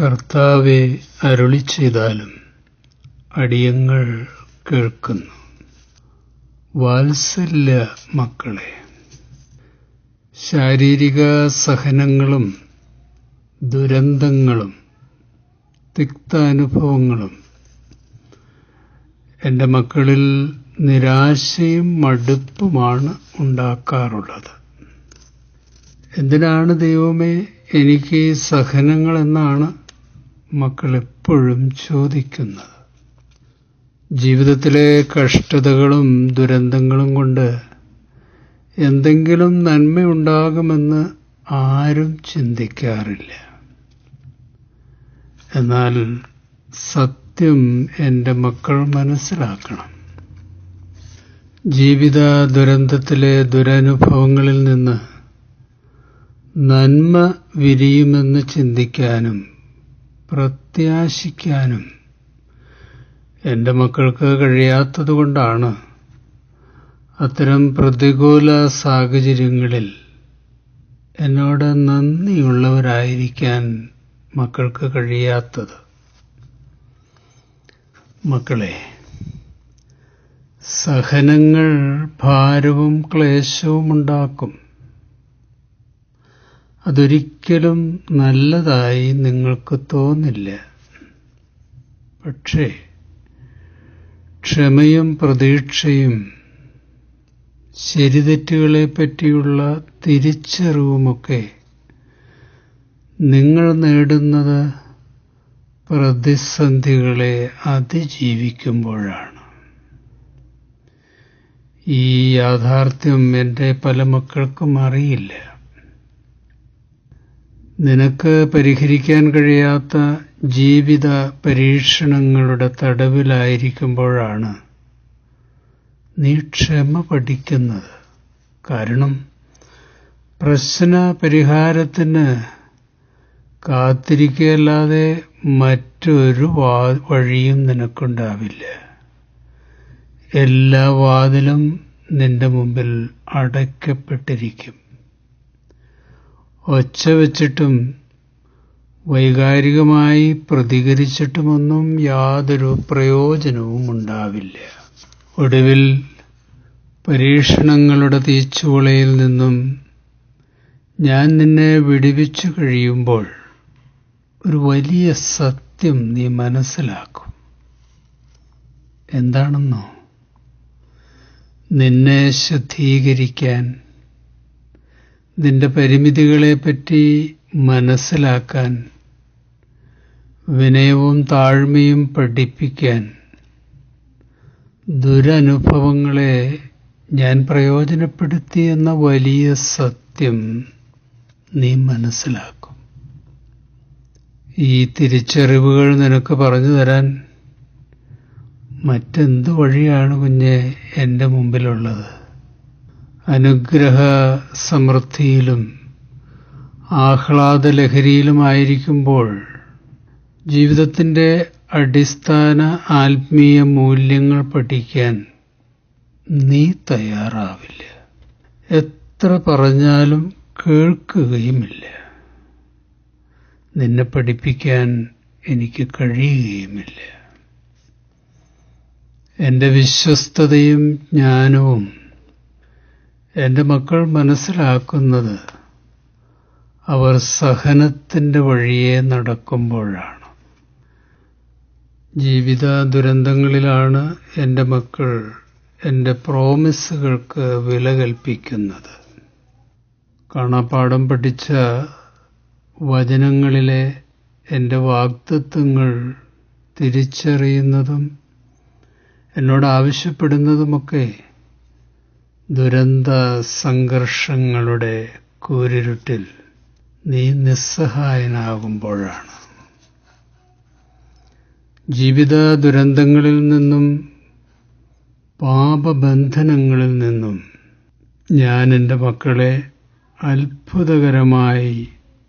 കർത്താവേ, അരുളിച്ചെയ്താലും അടിയങ്ങൾ കേൾക്കുന്നു. വാത്സല്യ മക്കളെ, ശാരീരിക സഹനങ്ങളും ദുരന്തങ്ങളും തിക്താനുഭവങ്ങളും എൻ്റെ മക്കളിൽ നിരാശയും മടുപ്പുമാണ് ഉണ്ടാക്കാറുള്ളത്. എന്തിനാണ് ദൈവമേ എനിക്ക് ഈ സഹനങ്ങളെന്നാണ് മക്കൾ എപ്പോഴും ചോദിക്കുന്നത്. ജീവിതത്തിലെ കഷ്ടതകളും ദുരന്തങ്ങളും കൊണ്ട് എന്തെങ്കിലും നന്മയുണ്ടാകുമെന്ന് ആരും ചിന്തിക്കാറില്ല. എന്നാൽ സത്യം എൻ്റെ മക്കൾ മനസ്സിലാക്കണം. ജീവിത ദുരന്തത്തിലെ ദുരനുഭവങ്ങളിൽ നിന്ന് നന്മ വിരിയുമെന്ന് ചിന്തിക്കാനും പ്രത്യാശിക്കാനും എൻ്റെ മക്കൾക്ക് കഴിയാത്തതുകൊണ്ടാണ് അത്തരം പ്രതികൂല സാഹചര്യങ്ങളിൽ എന്നോട് നന്ദിയുള്ളവരായിരിക്കാൻ മക്കൾക്ക് കഴിയാത്തത്. മക്കളെ, സഹനങ്ങൾ ഭാരവും ക്ലേശവും ഉണ്ടാക്കും. അതൊരിക്കലും നല്ലതായി നിങ്ങൾക്ക് തോന്നില്ല. പക്ഷേ ക്ഷമയും പ്രതീക്ഷയും ശരിതെറ്റുകളെപ്പറ്റിയുള്ള തിരിച്ചറിവുമൊക്കെ നിങ്ങൾ നേടുന്നത് പ്രതിസന്ധികളെ അതിജീവിക്കുമ്പോഴാണ്. ഈ യാഥാർത്ഥ്യം എൻ്റെ പല മക്കൾക്കും അറിയില്ല. നിനക്ക് പരിഹരിക്കാൻ കഴിയാത്ത ജീവിത പരീക്ഷണങ്ങളുടെ തടവിലായിരിക്കുമ്പോഴാണ് നീ ക്ഷമ പഠിക്കുന്നത്. കാരണം പ്രശ്ന പരിഹാരത്തിന് കാത്തിരിക്കുകയല്ലാതെ മറ്റൊരു വഴിയും നിനക്കുണ്ടാവില്ല. എല്ലാ വാതിലും നിന്റെ മുമ്പിൽ അടയ്ക്കപ്പെട്ടിരിക്കും. ഒച്ച വച്ചിട്ടും വൈകാരികമായി പ്രതികരിച്ചിട്ടുമൊന്നും യാതൊരു പ്രയോജനവും ഉണ്ടാവില്ല. ഒടുവിൽ പരീക്ഷണങ്ങളുടെ തീച്ചുളയിൽ നിന്നും ഞാൻ നിന്നെ വിടുവിച്ചു കഴിയുമ്പോൾ ഒരു വലിയ സത്യം നീ മനസ്സിലാക്കും. എന്താണെന്നോ? നിന്നെ ശുദ്ധീകരിക്കാൻ, നിന്റെ പരിമിതികളെപ്പറ്റി മനസ്സിലാക്കാൻ, വിനയവും താഴ്മയും പഠിപ്പിക്കാൻ ദുരനുഭവങ്ങളെ ഞാൻ പ്രയോജനപ്പെടുത്തി എന്ന വലിയ സത്യം നീ മനസ്സിലാക്കും. ഈ തിരിച്ചറിവുകൾ നിനക്ക് പറഞ്ഞു തരാൻ മറ്റെന്ത് വഴിയാണ് കുഞ്ഞെ എൻ്റെ മുമ്പിലുള്ളത്? അനുഗ്രഹ സമൃദ്ധിയിലും ആഹ്ലാദലഹരിയിലുമായിരിക്കുമ്പോൾ ജീവിതത്തിൻ്റെ അടിസ്ഥാന ആത്മീയ മൂല്യങ്ങൾ പഠിക്കാൻ നീ തയ്യാറാവില്ല. എത്ര പറഞ്ഞാലും കേൾക്കുകയുമില്ല. നിന്നെ പഠിപ്പിക്കാൻ എനിക്ക് കഴിയുകയുമില്ല. എൻ്റെ വിശ്വസ്തതയും ജ്ഞാനവും എൻ്റെ മക്കൾ മനസ്സിലാക്കുന്നത് അവർ സഹനത്തിൻ്റെ വഴിയെ നടക്കുമ്പോഴാണ്. ജീവിത ദുരന്തങ്ങളിലാണ് എൻ്റെ മക്കൾ എൻ്റെ പ്രോമിസുകൾക്ക് വില കൽപ്പിക്കുന്നത്. കാണാപ്പാഠം പഠിച്ച വചനങ്ങളിലെ എൻ്റെ വാഗ്ദത്തങ്ങൾ തിരിച്ചറിയുന്നതും എന്നോട് ആവശ്യപ്പെടുന്നതുമൊക്കെ ദുരന്ത സംഘർഷങ്ങളുടെ കൂരിരുട്ടിൽ നീ നിസ്സഹായനാകുമ്പോഴാണ്. ജീവിത ദുരന്തങ്ങളിൽ നിന്നും പാപബന്ധനങ്ങളിൽ നിന്നും ഞാൻ എൻ്റെ മക്കളെ അത്ഭുതകരമായി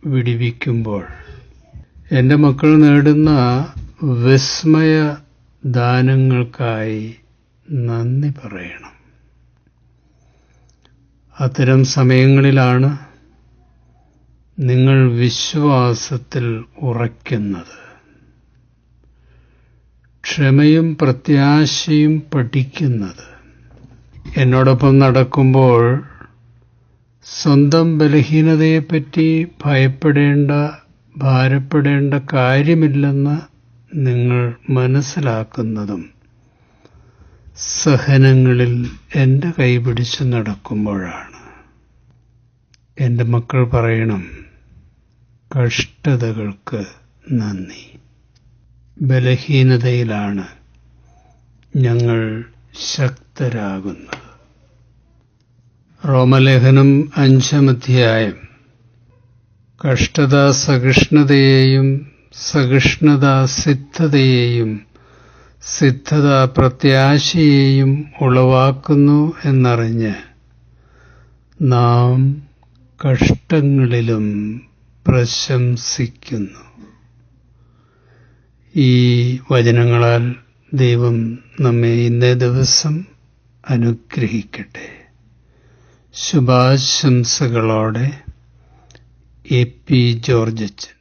വിടുവിക്കുമ്പോൾ എൻ്റെ മക്കൾ നേടുന്ന വിസ്മയ ദാനങ്ങൾക്കായി നന്ദി പറയണം. അത്തരം സമയങ്ങളിലാണ് നിങ്ങൾ വിശ്വാസത്തിൽ ഉറയ്ക്കുന്നത്. ക്ഷമയും പ്രത്യാശയും പഠിക്കുന്നത്. എന്നോടൊപ്പം നടക്കുമ്പോൾ സ്വന്തം ബലഹീനതയെപ്പറ്റി ഭാരപ്പെടേണ്ട കാര്യമില്ലെന്ന് നിങ്ങൾ മനസ്സിലാക്കുന്നതും സഹനങ്ങളിൽ എൻ്റെ കൈപിടിച്ച് നടക്കുമ്പോഴാണ്. എൻ്റെ മക്കൾ പറയണം, കഷ്ടതകൾക്ക് നന്ദി. ബലഹീനതയിലാണ് ഞങ്ങൾ ശക്തരാകുന്നത്. റോമലേഖനം 5-ാം അധ്യായം. കഷ്ടത സഹിഷ്ണുതയെയും, സഹിഷ്ണുത സിദ്ധതയെയും, സിദ്ധത പ്രത്യാശയെയും ഉളവാക്കുന്നു എന്നറിഞ്ഞ് നാം കഷ്ടങ്ങളിലും പ്രശംസിക്കുന്നു. ഈ വചനങ്ങളാൽ ദൈവം നമ്മെ ഇന്നേ ദിവസം അനുഗ്രഹിക്കട്ടെ. ശുഭാശംസകളോടെ എ.പി. ജോർജ് അച്ഛൻ.